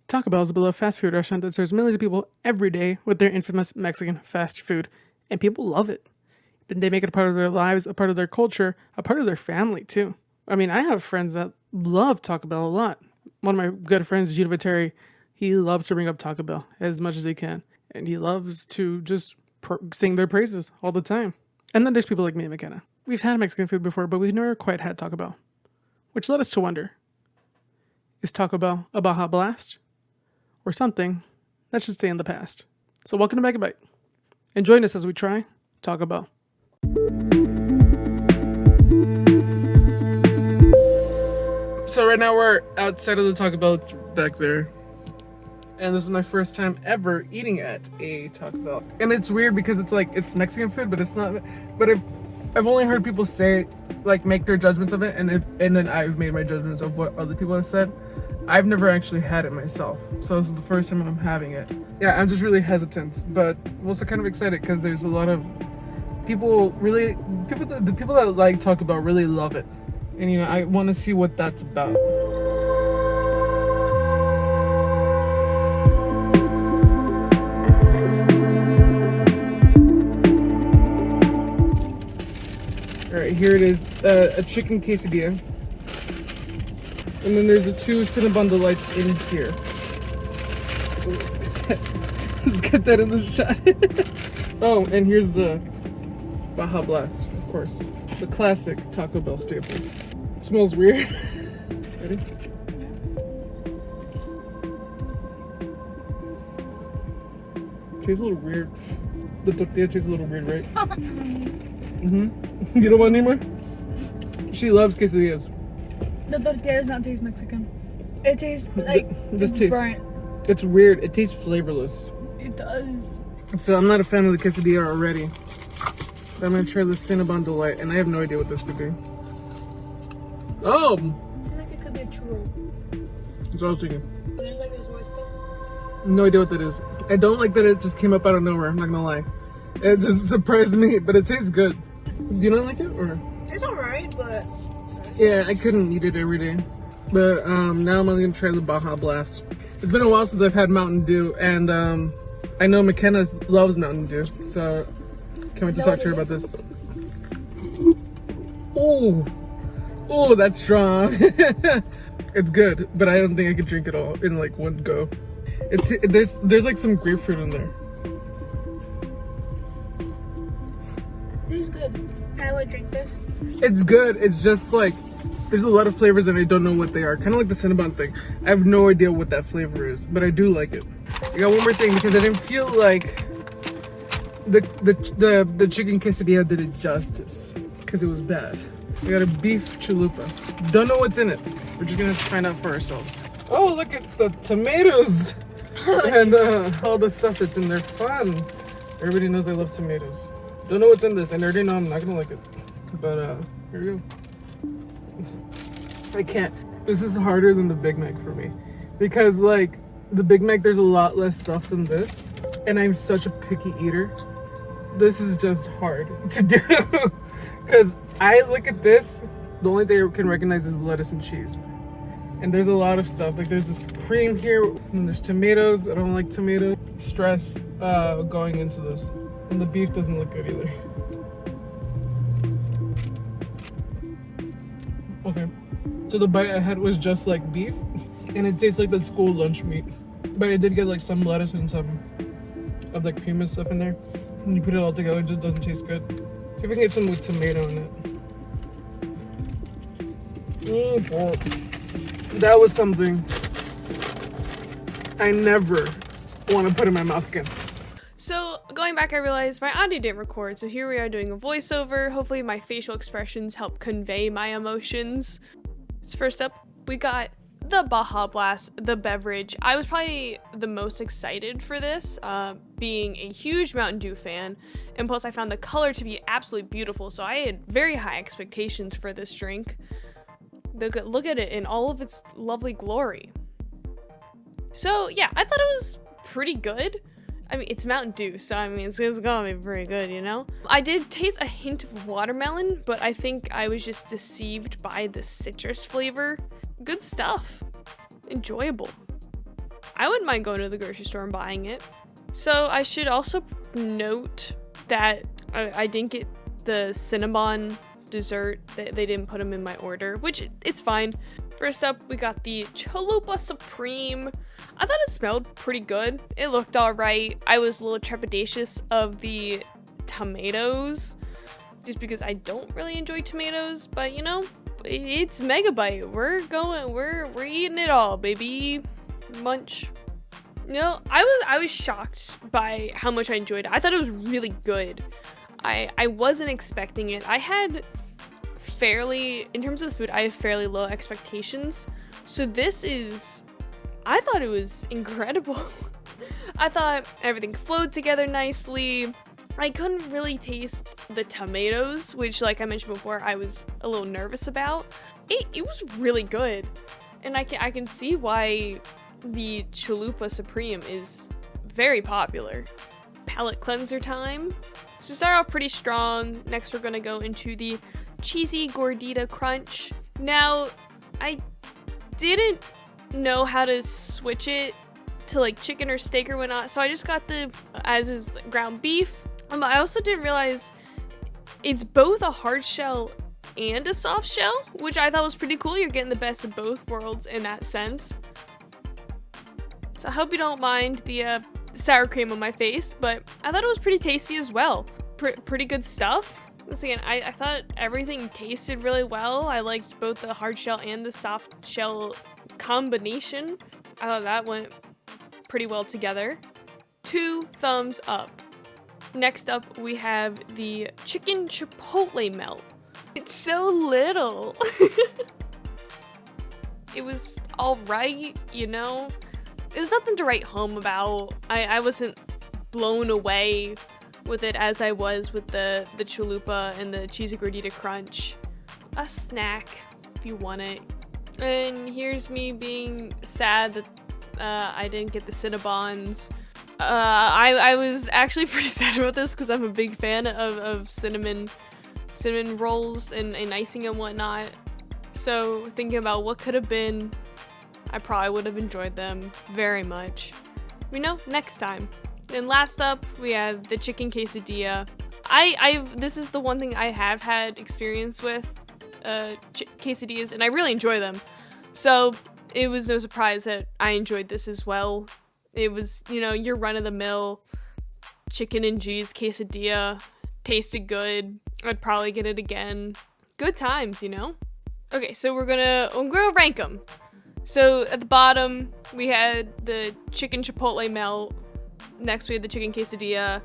Taco Bell is a beloved fast food restaurant that serves millions of people every day with their infamous Mexican fast food, and people love it. They make it a part of their lives, a part of their culture, a part of their family too. I mean, I have friends that love Taco Bell a lot. One of my good friends, Gino Viteri, he loves to bring up Taco Bell as much as he can, and he loves to just sing their praises all the time. And then there's people like me and McKenna. We've had Mexican food before, but we've never quite had Taco Bell, which led us to wonder, is Taco Bell a Baja Blast? Or something that should stay in the past. So welcome to Byte. And join us as we try Taco Bell. So right now we're outside of the Taco Bell. It's back there. And this is my first time ever eating at a Taco Bell. And it's weird because it's like, it's Mexican food, but it's not. But I've only heard people say, like, make their judgments of it. And then I've made my judgments of what other people have said. I've never actually had it myself, so this is the first time I'm having it. Yeah, I'm just really hesitant, but I'm also kind of excited because there's a lot of people the people that like Taco Bell really love it, and you know, I want to see what that's about. All right, here it is, a chicken quesadilla. And then there's the two Cinnabon Delights in here. So let's get that in the shot. Oh, and here's the Baja Blast, of course. The classic Taco Bell staple. It smells weird. Ready? Tastes a little weird. The tortilla tastes a little weird, right? You don't want any more? She loves quesadillas. The tortilla does not taste Mexican. It tastes like burnt. It's weird. It tastes flavorless. It does. So I'm not a fan of the quesadilla already. But I'm gonna try the Cinnabon Delight, and I have no idea what this could be. Oh! I feel like it could be a churro. That's what I was thinking. There's like this white stuff. No idea what that is. I don't like that it just came up out of nowhere, I'm not gonna lie. It just surprised me, but it tastes good. Do you not like it, or? It's alright, but... Yeah, I couldn't eat it every day. But now I'm gonna try the Baja Blast. It's been a while since I've had Mountain Dew, and I know McKenna loves Mountain Dew, so can't wait to talk to her about this. Oh, that's strong. It's good, but I don't think I could drink it all in like one go. There's like some grapefruit in there. This is good. Can I like drink this? It's good. It's just like there's a lot of flavors and I don't know what they are. Kind of like the Cinnabon thing. I have no idea what that flavor is, but I do like it. I got one more thing because I didn't feel like the chicken quesadilla did it justice because it was bad. I got a beef chalupa. Don't know what's in it. We're just gonna find out for ourselves. Oh, look at the tomatoes and all the stuff that's in there. Fun. Everybody knows I love tomatoes. Don't know what's in this, and I already know I'm not gonna like it. But here we go. I can't. This is harder than the Big Mac for me. Because like the Big Mac, there's a lot less stuff than this. And I'm such a picky eater. This is just hard to do. Because I look at this, the only thing I can recognize is lettuce and cheese. And there's a lot of stuff. Like there's this cream here, and there's tomatoes. I don't like tomatoes. Stress going into this. And the beef doesn't look good either. Okay. So the bite I had was just like beef. And it tastes like that school lunch meat. But it did get like some lettuce and some of the cream and stuff in there. When you put it all together, it just doesn't taste good. See if I can get some with tomato in it. Boy. That was something I never want to put in my mouth again. So, going back, I realized my audio didn't record, so here we are doing a voiceover. Hopefully my facial expressions help convey my emotions. So first up, we got the Baja Blast, the beverage. I was probably the most excited for this, being a huge Mountain Dew fan, and plus I found the color to be absolutely beautiful, so I had very high expectations for this drink. Look at it in all of its lovely glory. So yeah, I thought it was pretty good. I mean, it's Mountain Dew, so I mean, it's gonna be pretty good, you know? I did taste a hint of watermelon, but I think I was just deceived by the citrus flavor. Good stuff. Enjoyable. I wouldn't mind going to the grocery store and buying it. So I should also note that I didn't get the Cinnabon dessert. They didn't put them in my order, which it's fine. First up, we got the Chalupa Supreme. I thought it smelled pretty good. It looked all right. I was a little trepidatious of the tomatoes, just because I don't really enjoy tomatoes, but you know, it's Megabyte. We're eating it all, baby. Munch. You know, I was shocked by how much I enjoyed it. I thought it was really good. I wasn't expecting it. I had in terms of the food, I have fairly low expectations. So I thought it was incredible. I thought everything flowed together nicely. I couldn't really taste the tomatoes, which, like I mentioned before, I was a little nervous about. It was really good. And I can see why the Chalupa Supreme is very popular. Palate cleanser time. So start off pretty strong. Next we're gonna go into the Cheesy Gordita Crunch. Now, I didn't know how to switch it to like chicken or steak or whatnot, so I just got the as is ground beef. I also didn't realize it's both a hard shell and a soft shell, which I thought was pretty cool. You're getting the best of both worlds in that sense. So I hope you don't mind the sour cream on my face, but I thought it was pretty tasty as well. Pretty good stuff. Once again, I thought everything tasted really well. I liked both the hard shell and the soft shell combination. I thought that went pretty well together. 2 thumbs up. Next up, we have the chicken chipotle melt. It's so little. It was alright, you know? It was nothing to write home about. I wasn't blown away with it as I was with the chalupa and the cheesy gordita crunch. A snack if you want it. And here's me being sad that I didn't get the Cinnabons. I was actually pretty sad about this because I'm a big fan of cinnamon rolls and icing and whatnot. So thinking about what could have been, I probably would have enjoyed them very much. We know next time. And last up, we have the chicken quesadilla. This is the one thing I have had experience with quesadillas, and I really enjoy them. So it was no surprise that I enjoyed this as well. It was, you know, your run-of-the-mill chicken and cheese quesadilla. Tasted good. I'd probably get it again. Good times, you know? Okay, so we're gonna rank them. So at the bottom, we had the chicken chipotle melt. Next, we had the chicken quesadilla.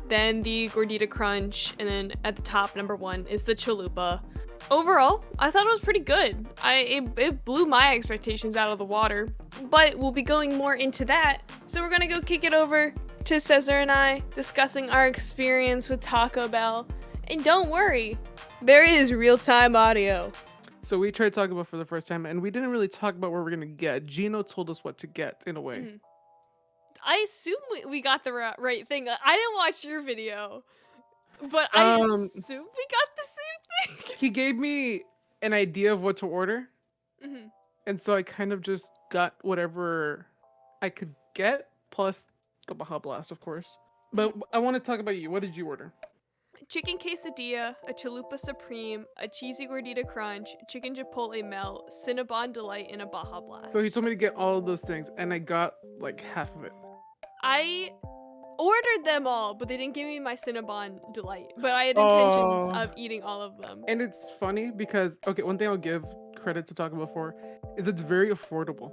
Then the gordita crunch. And then at the top, number 1, is the chalupa. Overall, I thought it was pretty good. It blew my expectations out of the water. But we'll be going more into that. So we're gonna go kick it over to Cesar and I, discussing our experience with Taco Bell. And don't worry, there is real-time audio. So we tried Taco Bell for the first time, and we didn't really talk about what we're gonna get. Gino told us what to get, in a way. Mm-hmm. I assume we got the right thing. I didn't watch your video, but I assume we got the same thing. He gave me an idea of what to order, and so I kind of just got whatever I could get, plus the Baja Blast, of course. But I want to talk about you. What did you order? Chicken quesadilla, a chalupa supreme, a cheesy gordita crunch, chicken chipotle melt, Cinnabon delight, and a Baja Blast. So he told me to get all of those things, and I got like half of it. I ordered them all, but they didn't give me my Cinnabon delight. But I had intentions of eating all of them. And it's funny because, okay, one thing I'll give credit to Taco Bell for is it's very affordable.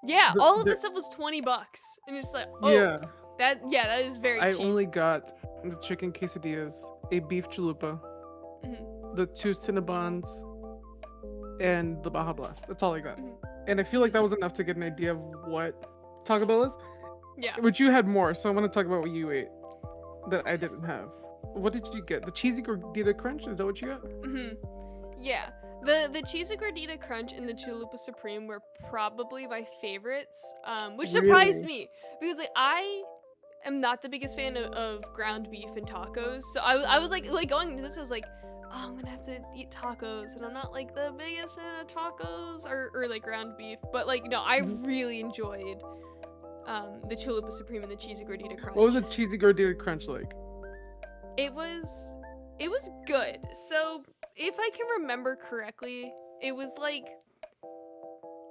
Yeah, all of this stuff was $20, and it's like, oh, yeah, that is very cheap. I only got the chicken quesadillas, a beef chalupa, the 2 Cinnabons, and the Baja Blast. That's all I got. And I feel like that was enough to get an idea of what Taco Bell is. Yeah. But you had more, so I want to talk about what you ate that I didn't have. What did you get? The cheesy gordita crunch? Is that what you got? Yeah. The cheesy gordita crunch and the chalupa supreme were probably my favorites, which surprised me because like I am not the biggest fan of ground beef and tacos. So I was like going into this, I was like, oh, I'm gonna have to eat tacos, and I'm not like the biggest fan of tacos or like ground beef, but like no, I really enjoyed the Chalupa Supreme and the cheesy gordita crunch. What was a cheesy gordita crunch like? It was good. So if I can remember correctly, it was like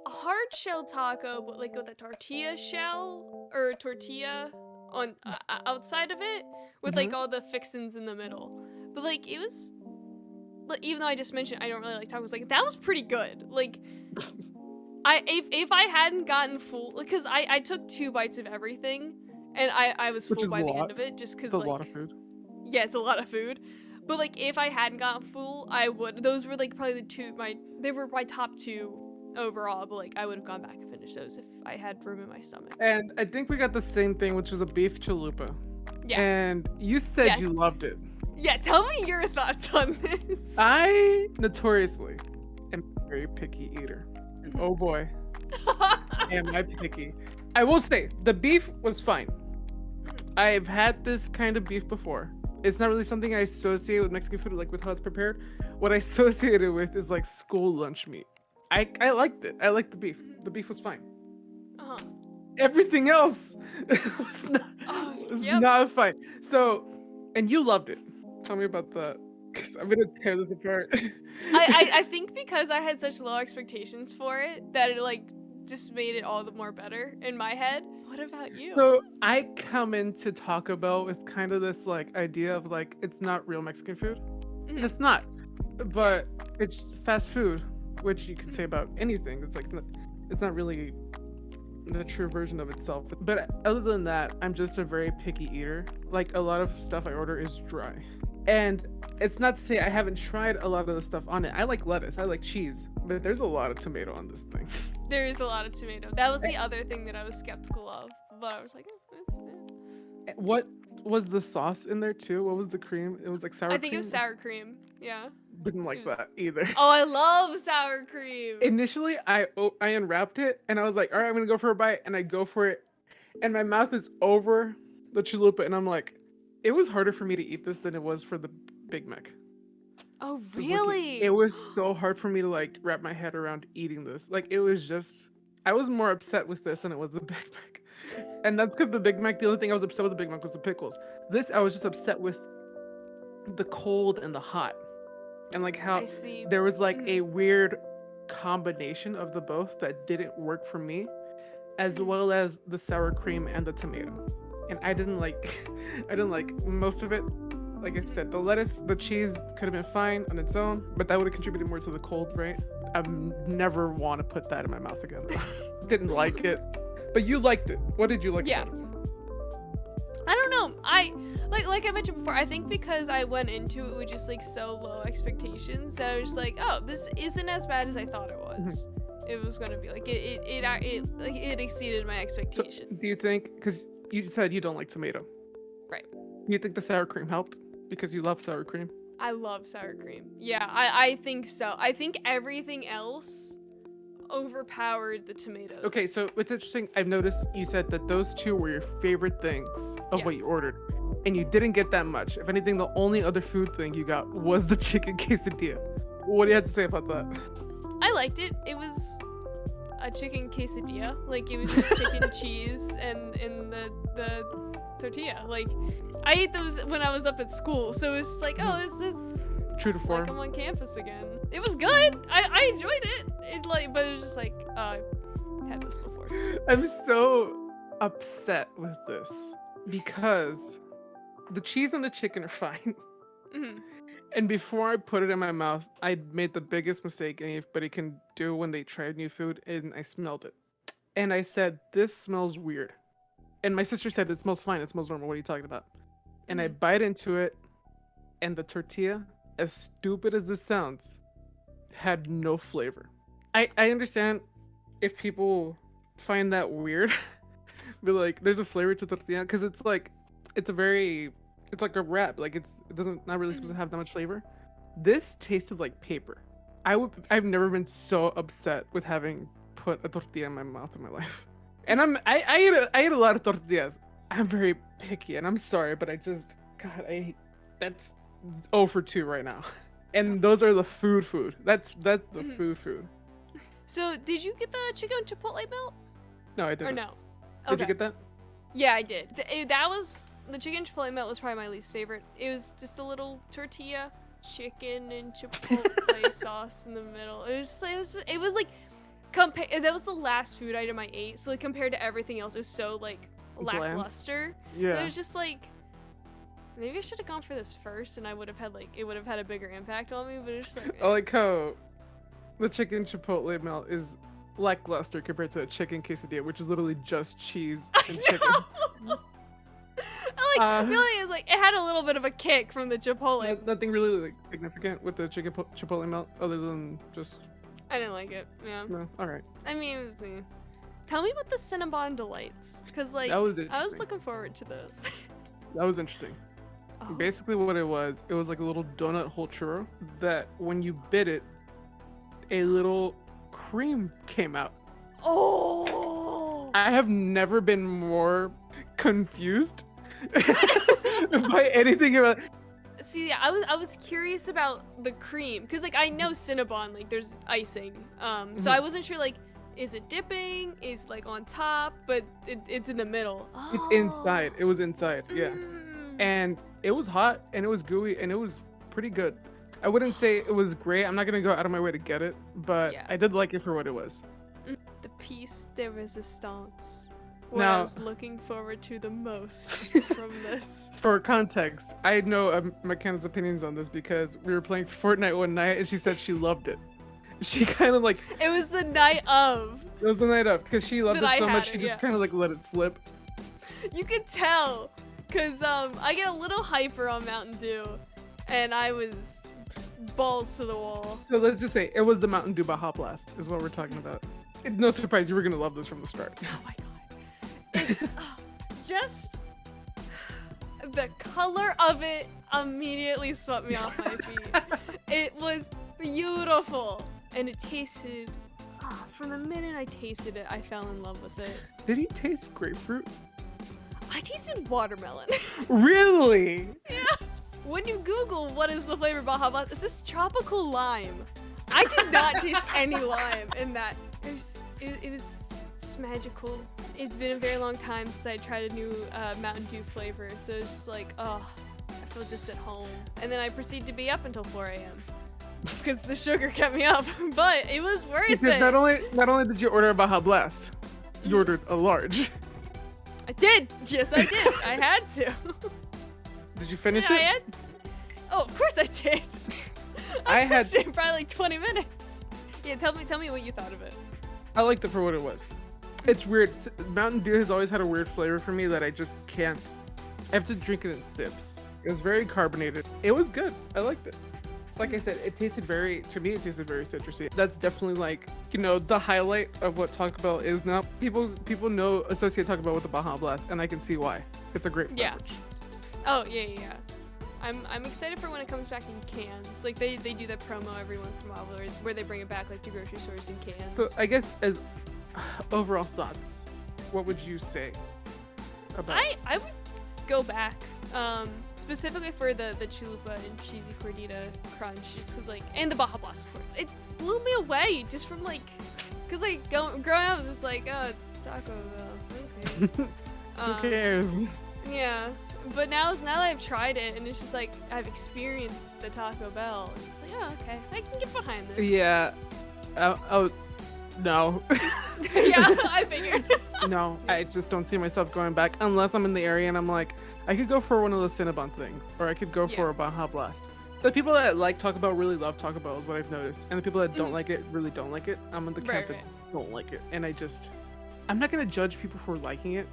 a hard shell taco, but like with a tortilla shell or tortilla on outside of it, with like all the fixins in the middle. But like it was, like, even though I just mentioned I don't really like tacos, like that was pretty good. Like if I hadn't gotten full, because I took 2 bites of everything, and I was full by the end of it, just because It's like a lot of food. yeah, it's a lot of food. But like if I hadn't gotten full, I would. Those were like probably they were my top 2 overall. But like I would have gone back and finished those if I had room in my stomach. And I think we got the same thing, which was a beef chalupa. Yeah. And you said Yeah. you loved it. Yeah, tell me your thoughts on this. I notoriously am a very picky eater. And oh boy, am I picky. I will say, the beef was fine. I've had this kind of beef before. It's not really something I associate with Mexican food, like with how it's prepared. What I associate it with is like school lunch meat. I liked it. I liked the beef. The beef was fine. Uh-huh. Everything else was not fine. So, and you loved it. Tell me about that. 'Cause I'm gonna tear this apart. I think because I had such low expectations for it that it like just made it all the more better in my head. What about you? So I come into Taco Bell with kind of this like idea of like it's not real Mexican food. And it's not, but it's fast food, which you can say about anything. It's like it's not really the true version of itself. But other than that, I'm just a very picky eater. Like a lot of stuff I order is dry, and it's not to say I haven't tried a lot of the stuff on it. I like lettuce, I like cheese, but there's a lot of tomato on this thing. There is a lot of tomato. That was the other thing that I was skeptical of, but I was like, it's. What was the sauce in there too? What was the cream? It was like sour cream? I think it was sour cream. Yeah. Didn't like that either. Oh, I love sour cream. Initially, I unwrapped it and I was like, all right, I'm gonna go for a bite, and I go for it, and my mouth is over the chalupa, and I'm like, it was harder for me to eat this than it was for the Big Mac. Oh, Just really? it was so hard for me to like wrap my head around eating this. Like it was just, I was more upset with this than it was the Big Mac, and that's because the Big Mac. The only thing I was upset with the Big Mac was the pickles. This I was just upset with the cold and the hot, and like how I see. there was like a weird combination of the both that didn't work for me, as well as the sour cream and the tomato. And I didn't like most of it. Like I said, the lettuce, the cheese could have been fine on its own, but that would have contributed more to the cold, right? I never want to put that in my mouth again. Didn't like it. But you liked it. What did you like about it? I don't know. I like I mentioned before, I think because I went into it with just like so low expectations that I was like, oh, this isn't as bad as I thought it was. It was gonna be like it exceeded my expectation. So, do you think, because you said you don't like tomato, Right. do you think the sour cream helped because you love sour cream? I love sour cream. Yeah, I think so. I think everything else overpowered the tomatoes. Okay, so what's interesting, I've noticed you said that those two were your favorite things of what you ordered, and you didn't get that much. If anything, the only other food thing you got was the chicken quesadilla. What do you have to say about that? I liked it. It was a chicken quesadilla. Like it was just chicken, cheese, and the tortilla. Like I ate those when I was up at school, so it was just like, oh, it's True to form. like I'm on campus again. It was good. I enjoyed it. But it was just like, I had this before. I'm so upset with this because the cheese and the chicken are fine. And before I put it in my mouth, I made the biggest mistake anybody can do when they try new food, and I smelled it. And I said, this smells weird. And my sister said, it smells fine. It smells normal. What are you talking about? And I bite into it, and the tortilla, as stupid as this sounds, had no flavor. I understand if people find that weird, but like there's a flavor to tortilla because it's like it's like a wrap. Like it doesn't not really supposed to have that much flavor. This tasted like paper. I've never been so upset with having put a tortilla in my mouth in my life. And I ate a lot of tortillas. I'm very picky, and I'm sorry, but that's 0 for 2 right now. And those are the food. That's the Mhm. food. So, did you get the chicken chipotle melt? No, I Or didn't. no? Did Okay. you get that? Yeah, I did. That was the chicken chipotle melt was probably my least favorite. It was just a little tortilla, chicken and chipotle sauce in the middle. It was like that was the last food item I ate. So like compared to everything else, it was so like Bland. lackluster. Yeah. It was just like maybe I should have gone for this first, and I would have had like it would have had a bigger impact on me. But it's just like I like how the chicken chipotle melt is lackluster compared to a chicken quesadilla, which is literally just cheese and chicken. I like the only thing is like it had a little bit of a kick from the chipotle. Nothing really like significant with the chicken chipotle melt other than just I didn't like it. Yeah. no. All right. I mean, it was me. Tell me about the Cinnabon delights, cause like That was I was interesting. looking forward to those. That was interesting. Oh. Basically, what it was like a little donut hole churro that when you bit it, a little cream came out. Oh. I have never been more confused by anything about. See, yeah, I was curious about the cream, cause like I know Cinnabon, like there's icing. So I wasn't sure like, is it dipping? Is it, like on top? But it's in the middle. It's inside. It was inside. Yeah. Mm. And it was hot and it was gooey and it was pretty good. I wouldn't say it was great. I'm not gonna go out of my way to get it, but Yeah. I did like it for what it was. The piece de resistance. What I Now- was looking forward to the most from this. For context, I know McKenna's opinions on this because we were playing Fortnite one night and she said she loved it. She kind of like, It was the night of. it was the night of because she loved That it I so had much it, she just yeah. kind of like let it slip. You could tell, cause I get a little hyper on Mountain Dew, and I was balls to the wall. So let's just say it was the Mountain Dew Baja Blast is what we're talking about. It's no surprise you were gonna love this from the start. Oh my god. It's just the color of it immediately swept me off my feet. It was beautiful, and it tasted. From the minute I tasted it, I fell in love with it. Did you taste grapefruit? I tasted watermelon. Really? Yeah. When you Google what is the flavor Baja Blast, it says tropical lime. I did not taste any lime in that. It was just magical. It's been a very long time since I tried a new Mountain Dew flavor, so it's just like, oh, I feel just at home. And then I proceed to be up until 4 a.m. just because the sugar kept me up, but it was worth Because it. not only did you order a Baja Blast, you ordered a large. I did. Yes, I did. I had to. Did you finish I it? had. Oh, of course I did. I had- finished it in probably like 20 minutes. Yeah, tell me what you thought of it. I liked it for what it was. It's weird. Mountain Dew has always had a weird flavor for me that I just can't. I have to drink it in sips. It was very carbonated. It was good. I liked it. Like I said, it tasted very citrusy. That's definitely like, the highlight of what Taco Bell is now. People know, associate Taco Bell with the Baja Blast, and I can see why. It's a great Yeah. beverage. Oh yeah. I'm excited for when it comes back in cans. Like they do that promo every once in a while where they bring it back like to grocery stores in cans. So I guess as overall thoughts, what would you say about I would go back. Specifically for the chalupa and cheesy gordita crunch, just cause like, and the Baja Blast, of course. It blew me away just from like, cause like growing up, I was just like, oh, it's Taco Bell. Okay. Who cares? Yeah, but now that I've tried it and it's just like I've experienced the Taco Bell, it's like, oh, okay, I can get behind this. Yeah. Oh, no. Yeah, I figured. No, I just don't see myself going back unless I'm in the area and I'm like, I could go for one of those Cinnabon things, or I could go for Yeah. a Baja Blast. The people that like Taco Bell really love Taco Bell is what I've noticed, and the people that don't like it really don't like it. I'm in the camp Right, that don't like it, and I'm not gonna judge people for liking it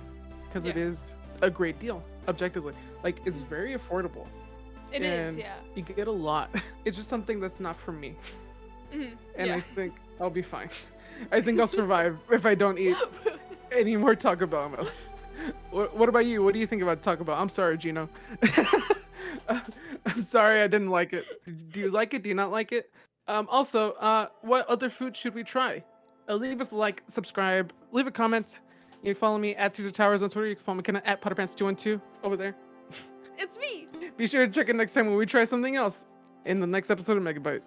because it Yeah. is a great deal, objectively. Like, it's very affordable. It is, and yeah. You get a lot. It's just something that's not for me, Mhm, and yeah. I think I'll be fine. I think I'll survive if I don't eat any more Taco Bell in my life. What about you? What do you think about Taco Bell? I'm sorry, Gino. I'm sorry I didn't like it. Do you like it? Do you not like it? Also, what other food should we try? Leave us a like, subscribe, leave a comment. You can follow me at Cesar Towers on Twitter. You can follow McKenna at Potterpants212 over there. It's me. Be sure to check in next time when we try something else. in the next episode of Megabyte.